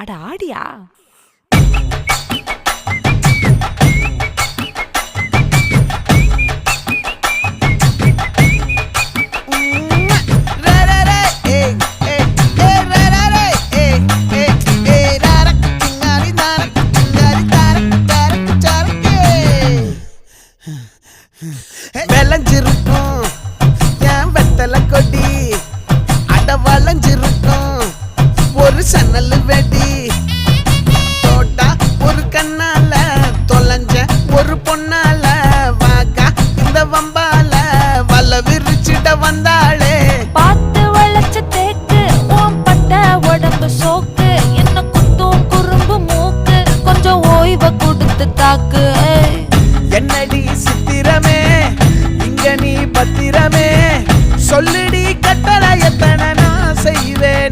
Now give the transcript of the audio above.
அட ஆடியா? விளைஞ்சிருக்கும் என் வெத்தலை கொடி, அட வளைஞ்சிருக்கும் ஒரு சன்னல் வெடி. தோட்டா ஒரு கண்ணால தொலைஞ்ச ஒரு பொண்ணால வாக்கா இந்த வம்பால வல விரிச்சிட வந்தாளே. பார்த்து வளைச்ச தேக்கு ஓம் பட்ட உடம்பு சோக்கு, என்ன குத்தும் குறும்பு மூக்கு, கொஞ்சம் ஓய்வை கொடுத்து தாக்கு. என்னடி சித்திரமே இங்க நீ பத்திரமே, சொல்லுடி கட்டளை எத்தனை நான் செய்வேன்.